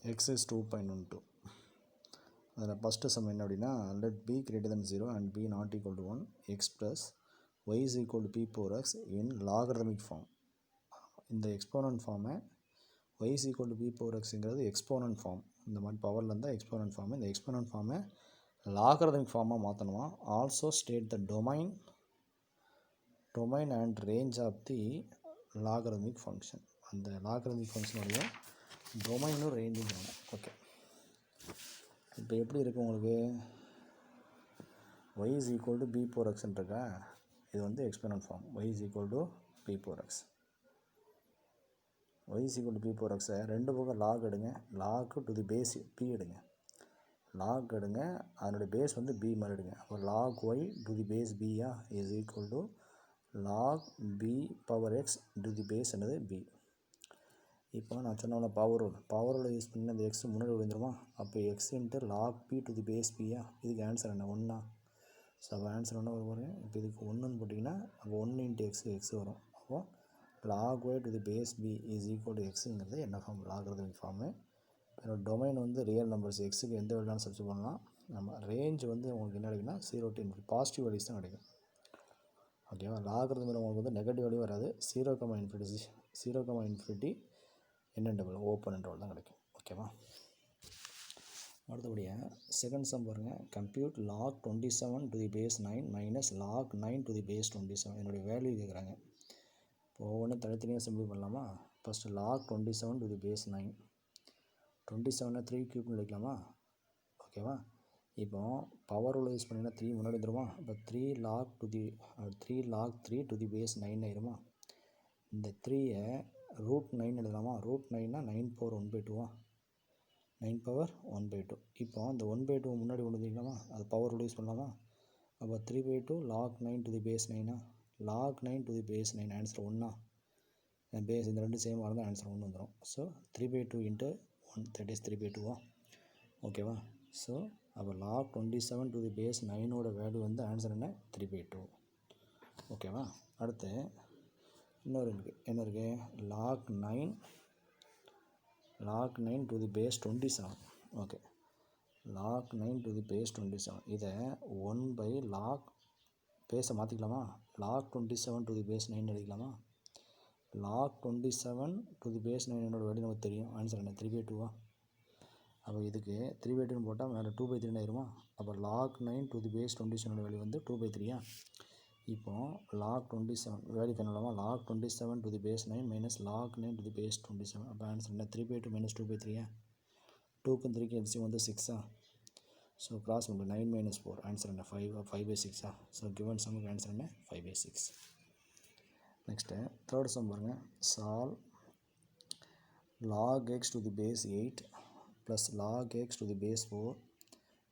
x is 2.12. அதில் first some என்ன அப்படின்னா, let b greater than 0 and b not equal to 1 x plus y is equal to p power x in logarithmic form. இந்த exponent ஃபார்மை y is equal to p power xங்கிறது exponent form, இந்த மாதிரி பவரில் இருந்தால் exponent form. இந்த exponent ஃபார்மை logarithmic ஃபார்மாக மாற்றணுமா. Also state the domain and range of the logarithmic function. அந்த லாகரதமிக் ஃபங்க்ஷனுடைய டொமைனும் ரேஞ்சும் வேணும். ஓகே, இப்போ எப்படி இருக்குது உங்களுக்கு, y is equal to b power x இருக்கா, இது வந்து exponent form. y is equal to p power x. y is equal to p power x ரெண்டு பக்கம் லாக் எடுங்க, log to the base p எடுங்க, லாக் எடுங்க, அதனுடைய பேஸ் வந்து b மாதிரி எடுங்க. அப்போ log y to the base b is equal to log b power x to the base என்னது b. இப்போ நான் சொன்ன பவர் யூஸ் பண்ணி அந்த எக்ஸ் முன்னாடி விழுந்துருமா. அப்போ x into log p to the base பியா. இதுக்கு ஆன்சர் என்ன, ஒன்றா. ஸோ அப்போ ஆன்சர் என்ன வரும், இப்போ இதுக்கு ஒன்றுன்னு போட்டிங்கன்னா அப்போ 1 இன்ட்டு எக்ஸ் வரும். அப்போது log y to the base p is equal to எக்ஸுங்கிறது என்ன ஃபார்ம், லாகரதமிக் ஃபார்மு. என்னோட டொமைன் வந்து ரியல் நம்பர்ஸ், எக்ஸுக்கு எந்த வேலைனாலும் சப்ஸ்ட் பண்ணலாம். நம்ம ரேஞ்ச் வந்து உங்களுக்கு என்ன கிடைக்குன்னா 0 to ∞, பாசிட்டிவ் வேல்யூஸ் தான் கிடைக்கும். ஓகேவா. லாகரதமில் உங்களுக்கு வந்து நெகட்டிவ் வேல்யூ வராது. 0,∞ என்ன டபுள் ஓப்பன் இன்டர்வல் தான் கிடைக்கும். ஓகேவா. அடுத்தபடியாக செகண்ட் சம் பாருங்கள். Compute log 27 to the base 9 minus log 9 to the base 27. என்னுடைய வேல்யூ கேட்குறாங்க. இப்போ ஒவ்வொன்றும் தனித்தனியாக சிம்பிள் பண்ணலாமா. First log 27 to the base 9, 27 3 கியூப்னு எழுதிக்கலாமா. ஓகேவா. இப்போ பவர் உள்ள யூஸ் பண்ணிங்கன்னா 3 முன்னாடி வந்துடுமா. இப்போ 3 லாக் 3 டு தி பேஸ் 9 ஆயிருமா. இந்த 3யை √9 எழுதலாமா. √9னா 9 பவர் 1/2 9 பவர் 1/2. இப்போ அந்த 1/2 முன்னாடி கொண்டு வந்துக்கலாமா, அது பவர் யூஸ் பண்ணலாமா. அப்போ 3/2 log 9 to the base 9 log 9 to the base 9 answer 1 base. இந்த ரெண்டு சேமாக இருந்தால் ஆன்சர் 1 வந்துடும். So 3/2 into 1 that is 3/2. ஓகேவா. ஸோ அப்போ லாக் 27 டு தி பேஸ் 9ஓட வேல்யூ வந்து ஆன்சர் என்ன, 3/2. ஓகேவா. அடுத்து இன்னொரு இருக்குது, என்ன இருக்குது, log 9 to the base 27. Okay, log 9 to the base 27. இதை 1/லாக் பேஸை மாற்றிக்கலாமா. லாக் 27 டு தி பேஸ் 9 எழுதிக்கலாமா. லாக் 27 டு தி பேஸ் 9 என்னோட வேல்யூ நமக்கு தெரியும். ஆன்சர் என்ன, 3/2. அப்போ இதுக்கு 3/2 போட்டால் மேலே 2/3 ஆயிருமா. அப்போ log 9 to the base 27 value வந்து 2/3. இப்போ லாக் 27 வேல்யூ பண்ணலாமா. Log 27 to the base 9 minus log 9 to the base 27. அப்போ ஆன்சர் என்ன, 3/2 மைனஸ் 2/3. 2க்கும் 3க்கும் எல்சிஎம் வந்து 6. ஸோ கிராஸ் பண்ணு 9 மைனஸ் 4 ஆன்சர் என்ன, 5/6. ஸோ கிவன் சம்முக்கு ஆன்சர் என்ன, 5/6. நெக்ஸ்ட்டு தேர்ட் சம் பாருங்கள். Solve log x to the base 8 plus log x to the base 4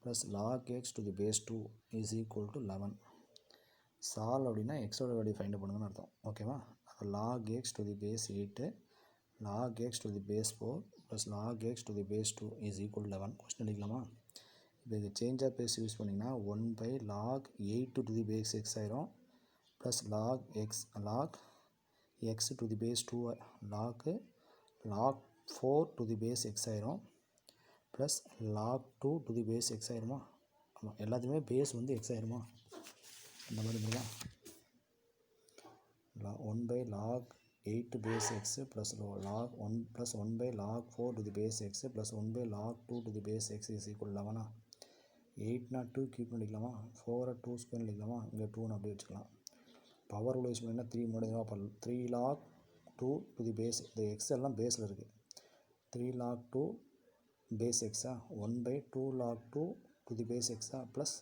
plus log x to the base 2 is equal to 11. Solve அப்படின்னா எக்ஸோட value find பண்ணுங்கன்னு அர்த்தம். ஓகேவா. அப்போ log x to the base 8 log x to the base 4 plus log x to the base 2 is equal 11. Question எழுதிக்கலாமா. இப்போ இது change of base use பண்ணிங்கன்னா 1/லாக் 8 டு தி பேஸ் எக்ஸ் ஆயிரும் plus log x to the base 2 log 4 to the base x ஆயிரும் plus log 2 to the base x ஆயிருமா. ஆமாம், எல்லாத்துக்குமே பேஸ் வந்து எக்ஸ் ஆயிருமா. இந்த மாதிரி இருந்ததுதான் 1/லாக் 8 base x plus log 1 plus 1/லாக் 4 to the base x plus 1/லாக் 2 to the base x is equal 11. 8னா 2 கியூப் பண்ணிக்கலாமா, 4 2 ஸ்கொயர் பண்ணிக்கலாமா, இங்கே 2ன்னு அப்படியே வச்சுக்கலாம். பவர் உள்ள யூஸ் பண்ணிங்கன்னா 3 முடியும். அப்போ 3 லாக் 2 டு தி பேஸ், இந்த எக்ஸ் எல்லாம் பேஸில் இருக்குது. 3 லாக் 2 பேஸ் எக்ஸா 1/2 லாக் 2 டு தி பேஸ் எக்ஸா ப்ளஸ்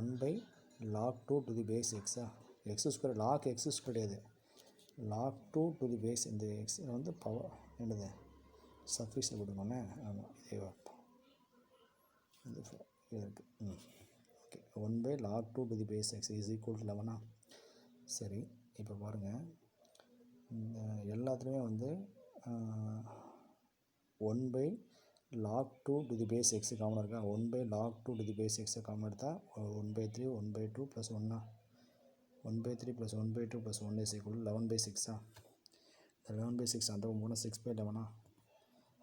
1/லாக் 2 டு தி பேஸ் எக்ஸா. X square log x square கிடையாது, லாக் 2 டு தி பேஸ். இந்த எக்ஸ் வந்து பவர் என்னது சஃபிக்ஸில் போட்டுக்கோங்க. ஆமாம், இதே இது இருக்குது. ஓகே, 1/லாக் 2 to the base x is equal to 11. சரி, இப்போ பாருங்கள், இந்த எல்லாத்துலேயுமே வந்து 1/லாக் 2 டு தி பேஸ் எக்ஸ் காமனாக இருக்கா. 1/லாக் 2 டு தி பேஸ் எக்ஸை காமன் எடுத்தால் 1/3 1/2 plus 1 1/3 plus 1/2 plus 1 is equal 11/6. 11/6 அந்த 6/11.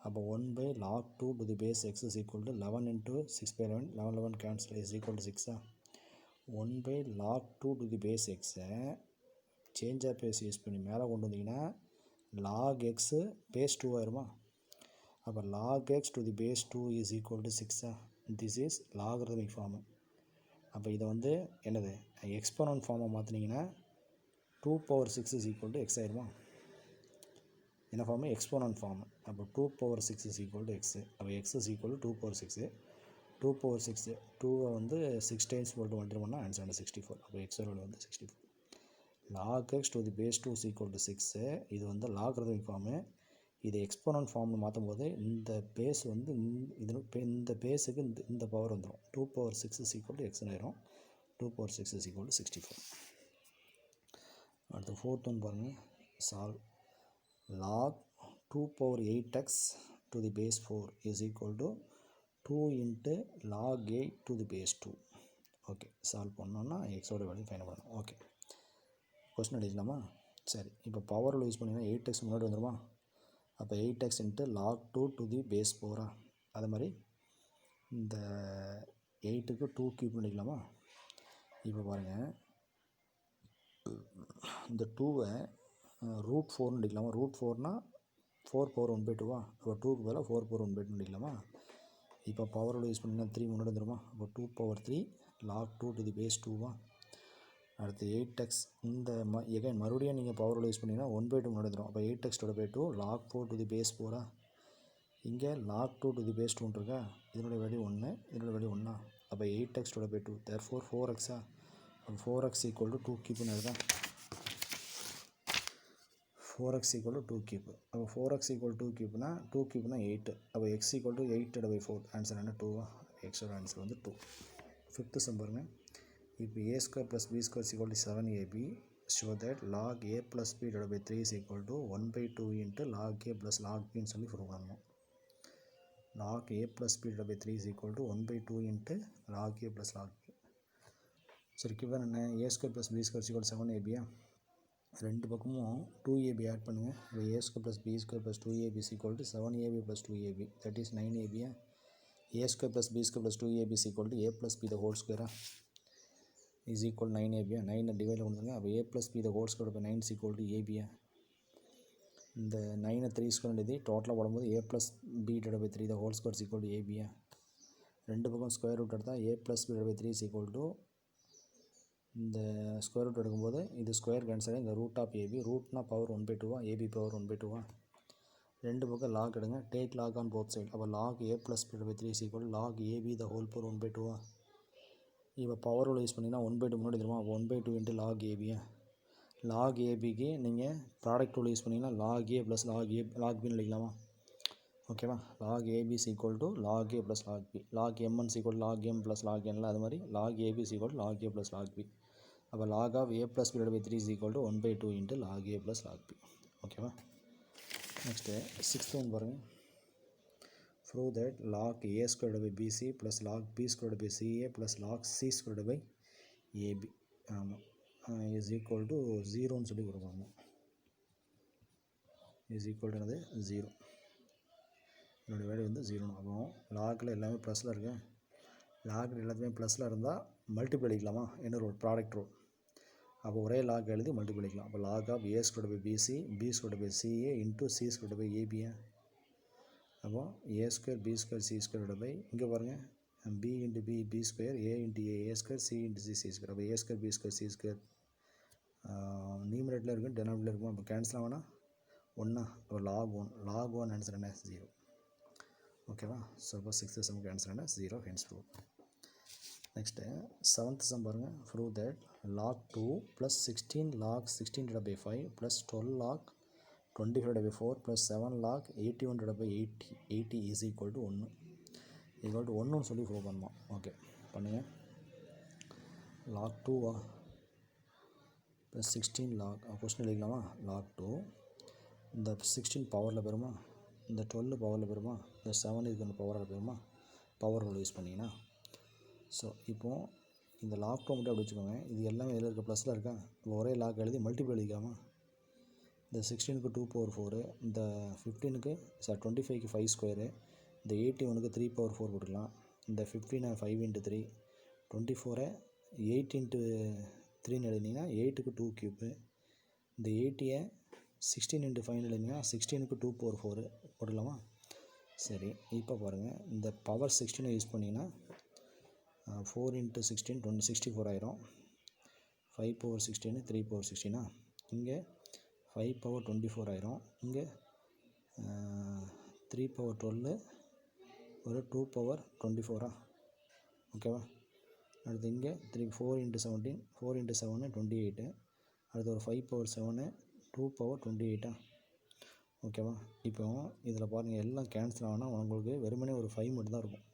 அப்போ 1/log2 to the base x is equal to 11 into 6/11, 11 cancel is equal to 6. 1/log2 to the base x change of base use பண்ணி மேலே கொண்டு வந்தீங்கன்னா log x base 2 ஆயிருமா. அப்போ log x to the base 2 is equal to 6. This is logarithmic form. அப்போ இதை வந்து என்னது எக்ஸ்போனன்ட் ஃபார்மை மாற்றினீங்கன்னா 2/6 is equal to x ஆயிருமா. என்ன ஃபார்மு எக்ஸ்போனன்ட் ஃபார்மு. அப்போ 2/6 is equal to x. அப்போ x is equal to 2/6. 2/6 2 வந்து 6 டைம்ஸ் போட்டு மல்டிப்ளை பண்ணால் ஆன்சர் வந்து 64. அப்போ x வேல்யூ வந்து 64. log x to the base 2 is equal to 6. இது வந்து லாகரிதமிக் ஃபார்மு. இது எக்ஸ்போனன்ட் ஃபார்மில் மாற்றும் போது இந்த பேஸ் வந்து இந்த பேஸுக்கு இந்த பவர் வந்துடும். 2/6 is equal to x ஆயிரும். 2/6 is equal to 64. அடுத்து ஃபோர்த் ஒன் பாருங்கள். Solve log 2/8x to the base 4 is equal to 2 into log 8 to the base 2. Okay, solve பண்ணோன்னா எக்ஸோட வேல்யூ ஃபைண்ட் பண்ணணும். ஓகே, கொஸ்டின் அடிக்கலாமா? சரி, இப்போ பவரில் யூஸ் பண்ணிங்கன்னா 8x முன்னாடி வந்துடுமா. அப்போ 8x into log 2 to the base 4. அது மாதிரி இந்த 8க்கு 2 கியூப் பண்ணிக்கலாமா. இப்போ பாருங்கள், இந்த 2வை √4 அடிக்கலாமா. √4னா 4/1/2. அப்போ 2க்கு பதிலாக 4/1/2 அடிக்கலாமா. இப்போ பவரோட யூஸ் பண்ணிங்கன்னா 3 முன்னாடி வந்துடுமா. அப்போ 2/3 log 2 to the base 2. அடுத்து 8x இந்த எகைன் மறுபடியும் நீங்கள் பவரோட யூஸ் பண்ணிங்கன்னா 1/2 முன்னாடி வந்துடும். அப்போ 8x/2 log 4 to the base 4. இங்கே log 2 to the base 2 இருக்கா. இதனுடைய வேல்யூ 1, இதனுடைய வேல்யூ 1. அப்போ 8x/2 therefore 4x. அப்போ 4x equal to 2 கியூப்னு எழுதான். 4x equal to 2 cube. அப்போ 4x equal to 2 கியூப்னா 2 கியூப்னா 8. அப்போ x equal to 8/4. ஆன்சர் என்ன 2. எக்ஸோட ஆன்சர் வந்து 2. ஃபிஃப்த்து சம் பாருங்க. இப்போ a² + b² is equal to 7ab. show that log a plus b divided by 3 is equal to 1/2 into log a plus log b ன்னு சொல்லி prove பண்ணணும். log a plus b divided by 3 is equal to 1/2 into log a plus log b. சரி, given என்ன a² + b² is equal to 7ab. ரெண்டு பக்கமும் 2ab add பண்ணுங்கள். இப்போ a² + b² + 2ab is equal to 7ab + 2ab, that is 9ab. a² + b² + 2ab is equal to a plus b the whole square is equal to 9ab. 9 டிவைடில் பண்ணுங்க. அப்போ a plus b the whole square by 9 is equal to ab. இந்த 9 3 square எழுதி டோட்டலாக போடும்போது a plus b divided by 3 the whole square is equal to ab. ரெண்டு பக்கம் square root எடுத்தால் a plus b divided by 3 is equal to இந்த square root எடுக்கும்போது இது ஸ்கொயர் கேன்சல் இந்த ரூட் ஆஃப் ஏபி. ரூட்னா பவர் 1/2, ஏபி பவர் 1/2. ரெண்டு பக்கம் லாக் எடுங்க. Take log on both side. அப்போ log a plus b divided by 3 is equal to log ab the whole power 1/2. இப்போ பவர் யூஸ் பண்ணிங்கன்னா 1/2 முன்னாடி தெரியுமா. அப்போ 1/2 into log ab. லாக் ஏபிக்கு நீங்கள் ப்ராடக்ட் ரூல் யூஸ் பண்ணிங்கன்னா log a plus log b எழுதிக்கலாமா. ஓகேவா. log ab is equal to log a plus log b. log mn is equal to log m plus log n. அது மாதிரி log ab is equal to log a plus log b. அப்போ log of a plus b divided by 3 is equal to 1/2 into log a plus log b. ஓகேவா. Next sixth one பாருங்கள். Prove that log a square divided by bc plus log b square divided by ca plus log c square divided by ab ஆமாம் is equal to 0ன்னு சொல்லி கொடுப்பாங்க. is equal to என்னது 0. என்னோடய value வந்து 0. அப்போ லாகில் எல்லாமே ப்ளஸில் இருக்கு. லாகில் எல்லாத்துமே ப்ளஸில் இருந்தால் மல்டிபிள் அடிக்கலாமா. என்ன ரூல் ப்ராடக்ட் ரூல். அப்போ ஒரே லாக் எழுதி மல்டிபிள் அடிக்கலாம். அப்போ log of a square by bc b square by ca into c square by ab. அப்போ a square b square c square by இங்கே பாருங்கள் b into b b square a into a square c into c c square. அப்போ a square b square c square நியூமரேட்டில் இருக்கும் டெனாமினேட்டரில் இருக்கும். அப்போ cancel ஆகுனா 1. அப்போ log 1 answer என்ன 0. ஓகேவா. ஸோ அப்போ சிக்ஸ்த்து சம்முக்கு ஆன்சர் என்ன 0. Hence prove. Next seventh sum பாருங்கள். Prove that log 2 plus 16 log 16 divided by 5 plus 12 log 20 divided by 4 plus 7 log 81 divided by 80 is equal to 1. equal to 1ன்னு சொல்லி prove பண்ணணும். Okay பண்ணுங்கள். log 2 plus 16 log question எழுதிக்கலாமா. log 2 இந்த 16 பவரில் பெறுமா, இந்த 12 பவரில் பெறுமா, இந்த 7 இதுக்கு அந்த பவரில் பெறுமா. பவர் ரூல் யூஸ் பண்ணிங்கன்னா. ஸோ இப்போது இந்த லாக் 2 மட்டும் அப்படி வச்சுக்கோங்க. இது எல்லாமே இதில் இருக்க ப்ளஸில் இருக்கா. இப்போ ஒரே லாக் எழுதி மல்டிபிள் எழுதிக்காமா. இந்த 16க்கு 2 பவர் 4, இந்த 15க்கு 25க்கு 5 ஸ்கொயரு, இந்த 81க்கு 3 பவர் 4 போட்டுக்கலாம். இந்த 15 5 இன்ட்டு 3, 24 8 இன்ட்டு 3 எழுதினீங்கன்னா 8க்கு 2 க்யூப்பு, இந்த 80 16 இன்ட்டு 5 எழுதினீங்கன்னா 16க்கு 2 பவர் 4 போட்டுக்கலாமா? சரி, இப்போ பாருங்கள், இந்த பவர் 16 யூஸ் பண்ணிங்கன்னா 4 இன்ட்டு 16 64 ஆயிரும். 5 பவர் 16 3 பவர் 16 இங்கே 5 பவர் 24 ஆயிரும். இங்கே 3 பவர் 12 ஒரு 2 பவர் 24 ஓகேவா? அடுத்து இங்கே 4 இன்ட்டு 17 4 இன்ட்டு 7 28. அடுத்து ஒரு 5 பவர் 7 2 பவர் 28 ஓகேவா? இப்போ இதில் பாருங்கள், எல்லாம் கேன்சல் ஆனால் உங்களுக்கு வெறுமனே ஒரு 5 மட்டும் தான் இருக்கும்.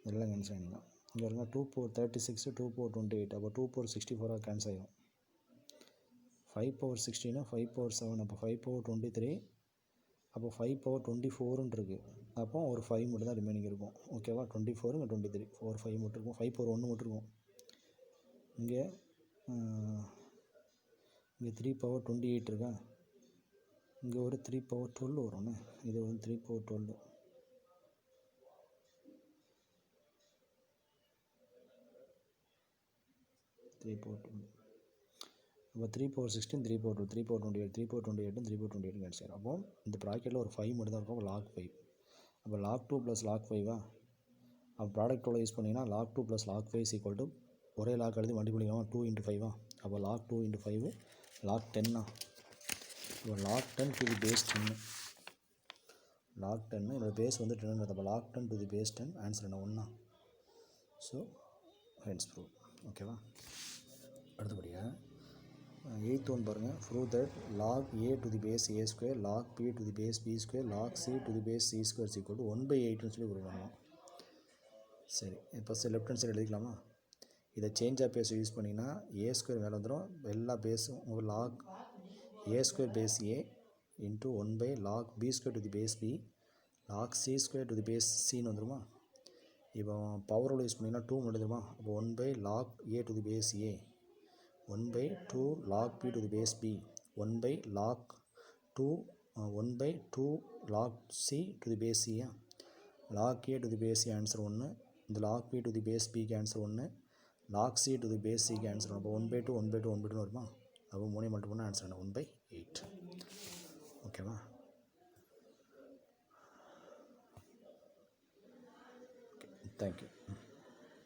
எல்லாம் கேன்சல் ஆகிடும். இங்கே இருங்க, 2 பவர் 36 2 பவர் 28, அப்போ 2 பவர் 64 கேன்சல் ஆகிடும். 5 பவர் 16 5 பவர் 7, அப்போ 5 பவர் 23, அப்போ 5 பவர் 24ன்னு இருக்குது. அப்போ ஒரு 5 மட்டும் தான் ரிமைனிங் இருக்கும். ஓகேவா? 24 இங்கே 23 ஒரு 5 மட்டும் இருக்கும். 5 பவர் 1 மட்டும் இருக்கும். இங்கே 3 பவர் 28 இருக்கா? இங்கே ஒரு 3 பவர் 12 வரும்ண்ணே. இது வந்து 3 பவர் 12. அப்போ 3 power 16 3 power 2 3 power 28 3 power 28 3 power 28 cancel. அப்போ இந்த ப்ராக்கெட்டில் ஒரு 5 மட்டும் தான் இருக்கும். அப்போ log 5. அப்போ log 2 ப்ளஸ் log 5 அப்போ ப்ராடக்டோட யூஸ் பண்ணிங்கன்னா log 2 plus log 5 is equal to ஒரே லாக் எழுதி மல்டிபிளிக்காமல் 2 இன்ட்டு 5 அப்போ log 2 இன்ட்டு 5 log 10 இப்போ log 10 to the base 10 log 10 இதோட பேஸ் வந்து 10. அப்போ log 10 to the base 10 answer என்ன 1. So hence prove. ஓகேவா? அடுத்தபடியாக 8th ஒன் பாருங்கள். Prove that log a to the base a square log b to the base b square log c to the base c square is equal to 1/8ன்னு சொல்லி prove பண்ணலாம். சரி, first left hand side எழுதிக்கலாமா? இதை change of base use பண்ணிங்கன்னா a square மேலே வந்துடும். எல்லா பேஸும் உங்கள் log a square base a into 1/log b square to the base b log c square to the base சின்னு வந்துடுமா? இப்போ பவரோட யூஸ் பண்ணிங்கன்னா 2 மட்டும் வந்துடுமா? அப்போ 1/log a to the base a 1/2 log b to the base b 1/log 2 1/2 log c to the base c log a to the base c answer 1. இந்த log b to the base b க்கு answer 1, log c to the base c க்கு answer 1. அப்போ 1/2 1/2 1/2 வருமா? அப்போ 3 multiple பண்ணால் answer என்ன 1/8. ஓகேவா? Thank you.